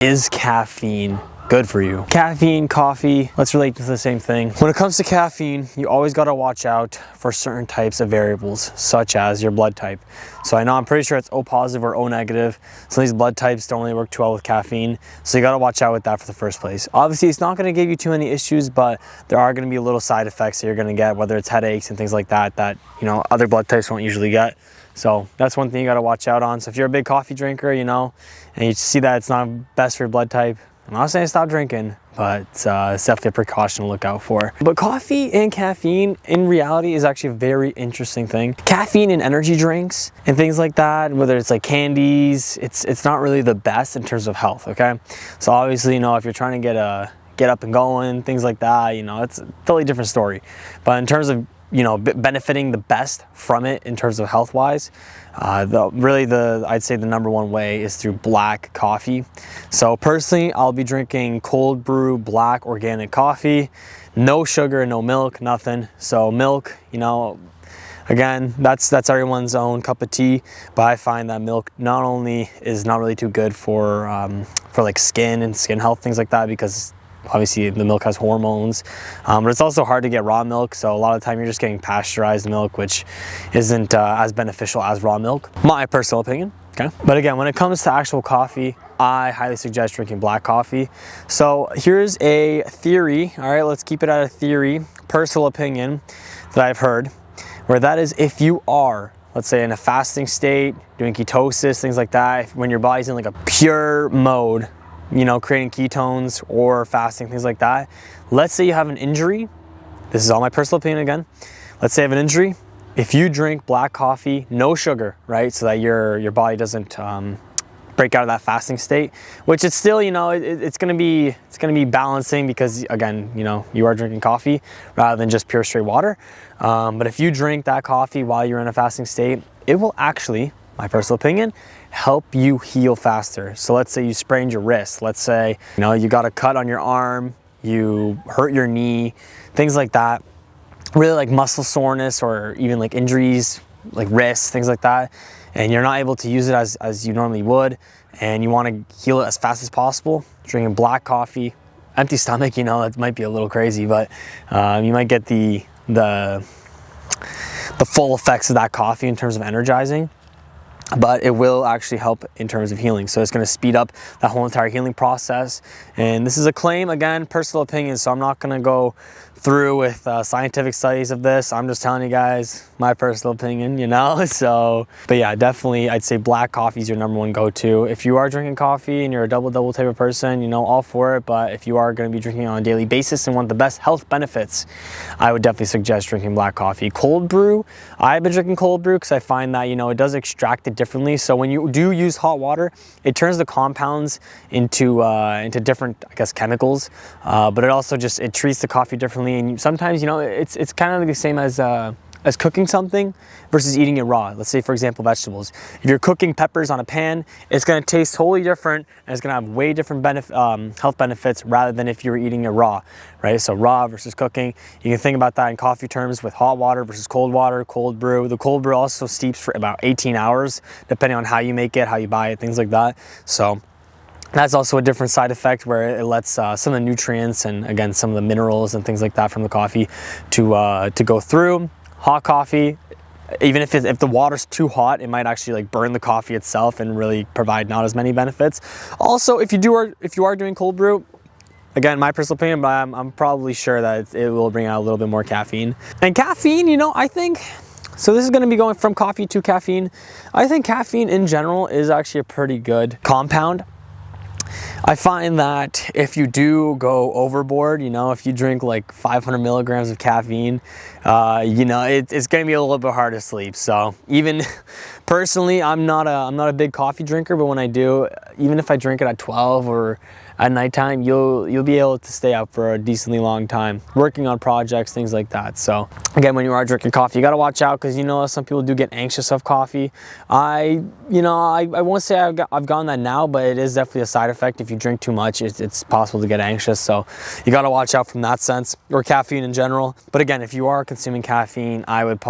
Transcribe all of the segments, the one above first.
Is caffeine good for you? Caffeine, coffee, let's relate to the same thing. When it comes to caffeine, you always got to watch out for certain types of variables, such as your blood type. So I know I'm pretty sure it's O positive or O negative. Some of these blood types don't really work too well with caffeine. So you got to watch out with that for the first place. Obviously, it's not going to give you too many issues, but there are going to be little side effects that you're going to get, whether it's headaches and things like that, other blood types won't usually get. So that's one thing you got to watch out on. So if you're a big coffee drinker, and you see that it's not best for your blood type, I'm not saying stop drinking, but it's definitely a precaution to look out for. But coffee and caffeine in reality is actually a very interesting thing. Caffeine in energy drinks and things like that, whether it's like candies, it's not really the best in terms of health, okay? So obviously, if you're trying to get up and going, things like that, it's a totally different story. But in terms of benefiting the best from it in terms of health wise, I'd say the number one way is through black coffee. So personally, I'll be drinking cold brew black organic coffee, no sugar, no milk, nothing. So milk, again, that's everyone's own cup of tea, but I find that milk not only is not really too good for like skin and skin health, things like that, because obviously the milk has hormones, but it's also hard to get raw milk, so a lot of the time you're just getting pasteurized milk, which isn't as beneficial as raw milk, my personal opinion. Okay, but again, when it comes to actual coffee, I highly suggest drinking black coffee. So here's a theory, all right, let's keep it at a theory, personal opinion that I've heard, where that is, if you are, let's say, in a fasting state, doing ketosis, things like that, when your body's in like a pure mode, creating ketones or fasting, things like that. Let's say you have an injury. This is all my personal opinion again. Let's say you have an injury. If you drink black coffee, no sugar, right? So that your body doesn't break out of that fasting state, which it's still, it's gonna be balancing, because again, you are drinking coffee rather than just pure straight water. But if you drink that coffee while you're in a fasting state, it will actually, my personal opinion, help you heal faster. So let's say you sprained your wrist. Let's say, you got a cut on your arm, you hurt your knee, things like that. Really like muscle soreness or even like injuries, like wrists, things like that. And you're not able to use it as you normally would, and you want to heal it as fast as possible. Drinking black coffee, empty stomach, that might be a little crazy, but you might get the full effects of that coffee in terms of energizing. But it will actually help in terms of healing. So it's going to speed up that whole entire healing process. And this is a claim, again, personal opinion, so I'm not going to go through with scientific studies of this. I'm just telling you guys my personal opinion, so, but yeah, definitely I'd say black coffee is your number one go-to. If you are drinking coffee and you're a double type of person, all for it, but if you are going to be drinking on a daily basis and want the best health benefits, I would definitely suggest drinking black coffee. Cold brew, I've been drinking cold brew because I find that, it does extract it differently. So when you do use hot water, it turns the compounds into different, I guess, chemicals, but it also it treats the coffee differently. And sometimes, it's kind of like the same as cooking something versus eating it raw. Let's say, for example, vegetables. If you're cooking peppers on a pan, it's going to taste totally different, and it's going to have way different health benefits rather than if you were eating it raw, right? So raw versus cooking. You can think about that in coffee terms with hot water versus cold water, cold brew. The cold brew also steeps for about 18 hours, depending on how you make it, how you buy it, things like that. So that's also a different side effect, where it lets some of the nutrients and, again, some of the minerals and things like that from the coffee to go through. Hot coffee, even if the water's too hot, it might actually like burn the coffee itself and really provide not as many benefits. Also, if you are doing cold brew, again, my personal opinion, but I'm probably sure that it will bring out a little bit more caffeine. And caffeine, I think, so this is going to be going from coffee to caffeine. I think caffeine in general is actually a pretty good compound. I find that if you do go overboard, if you drink like 500 milligrams of caffeine, it's going to be a little bit hard to sleep. So even personally, I'm not a big coffee drinker, but when I do, even if I drink it at 12 or at nighttime, you'll be able to stay up for a decently long time, working on projects, things like that. So again, when you are drinking coffee, you got to watch out, because some people do get anxious of coffee. I won't say I've gotten that now, but it is definitely a side effect. If you drink too much, it's possible to get anxious. So you got to watch out from that sense, or caffeine in general. But again, if you are consuming caffeine, I wouldn't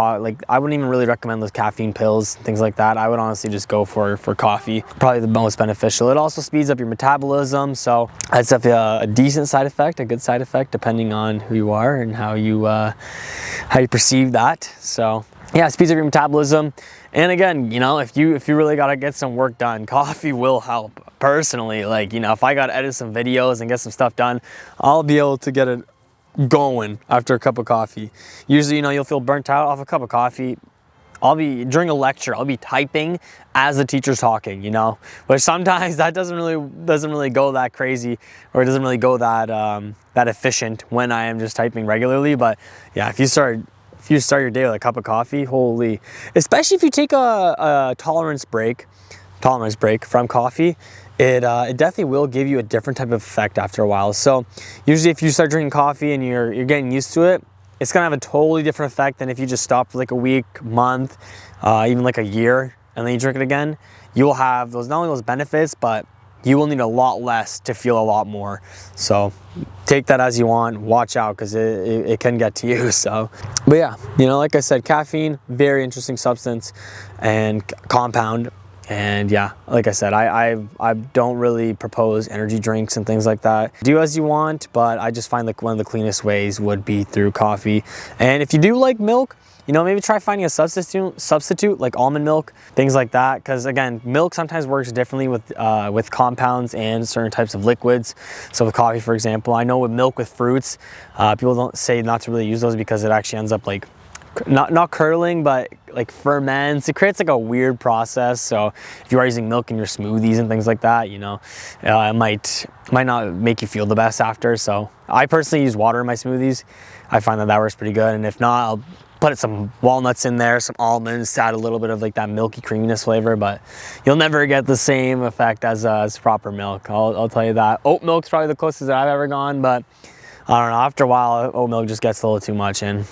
even really recommend those caffeine pills, things like like that, I would honestly just go for coffee. Probably the most beneficial. It also speeds up your metabolism, so that's definitely a decent side effect, a good side effect, depending on who you are and how you perceive that. So yeah, it speeds up your metabolism. And again, you know, if you really got to get some work done, coffee will help. Personally, like, you know, if I got to edit some videos and get some stuff done, I'll be able to get it going after a cup of coffee. Usually, you know, you'll feel burnt out off a cup of coffee. During a lecture, I'll be typing as the teacher's talking, you know, but sometimes that doesn't really go that crazy, or it doesn't really go that efficient when I am just typing regularly. But yeah, if you start your day with a cup of coffee, holy, especially if you take a tolerance break from coffee, it definitely will give you a different type of effect after a while. So usually if you start drinking coffee and you're getting used to it, it's gonna have a totally different effect than if you just stop for like a week, month, even like a year, and then you drink it again. You will have not only those benefits, but you will need a lot less to feel a lot more. So take that as you want, watch out, because it can get to you. So, but yeah, you know, like I said, caffeine, very interesting substance and compound. And yeah, like I said, I don't really propose energy drinks and things like that. Do as you want, but I just find like one of the cleanest ways would be through coffee. And if you do like milk, you know, maybe try finding a substitute like almond milk, things like that. Because again, milk sometimes works differently with compounds and certain types of liquids. So with coffee, for example, I know with milk with fruits, people don't say not to really use those because it actually ends up like not curdling, but like ferments. It creates like a weird process. So if you are using milk in your smoothies and things like that, you know, it might not make you feel the best after. So I personally use water in my smoothies. I find that works pretty good. And if not, I'll put some walnuts in there, some almonds to add a little bit of like that milky creaminess flavor, but you'll never get the same effect as proper milk. I'll tell you that. Oat milk's probably the closest that I've ever gone, but I don't know, after a while, oat milk just gets a little too much, and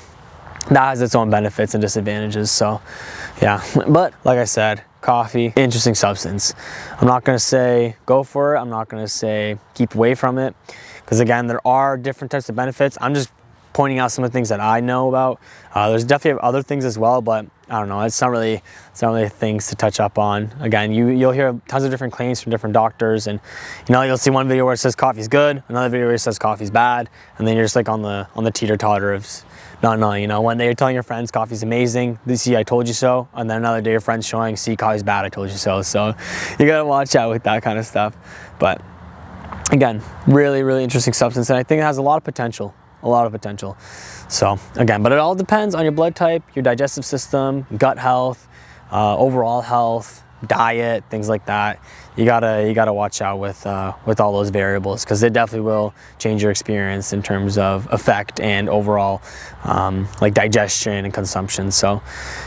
that has its own benefits and disadvantages. So yeah, but like I said, coffee, interesting substance. I'm not gonna say go for it. I'm not gonna say keep away from it, because again, there are different types of benefits. I'm just pointing out some of the things that I know about. There's definitely other things as well, but I don't know, it's not really things to touch up on. Again, you'll hear tons of different claims from different doctors, and you know, you'll see one video where it says coffee's good, another video where it says coffee's bad, and then you're just like on the teeter-totter of no, you know, one day you're telling your friends coffee's amazing, they see I told you so, and then another day your friend's showing, see, coffee's bad, I told you so. So you gotta watch out with that kind of stuff. But again, really, really interesting substance, and I think it has a lot of potential. So again, but it all depends on your blood type, your digestive system, gut health, overall health, diet, things like that. You gotta watch out with all those variables, because it definitely will change your experience in terms of effect and overall like digestion and consumption. So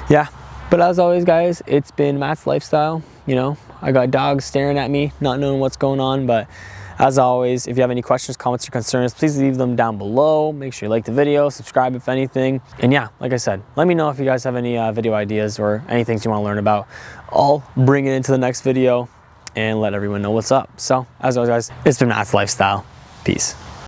yeah, but as always, guys, it's been Matt's Lifestyle. You know, I got dogs staring at me, not knowing what's going on, but as always, if you have any questions, comments, or concerns, please leave them down below. Make sure you like the video, subscribe if anything. And yeah, like I said, let me know if you guys have any video ideas or any things you want to learn about. I'll bring it into the next video and let everyone know what's up. So as always, guys, it's been Matt's Lifestyle. Peace.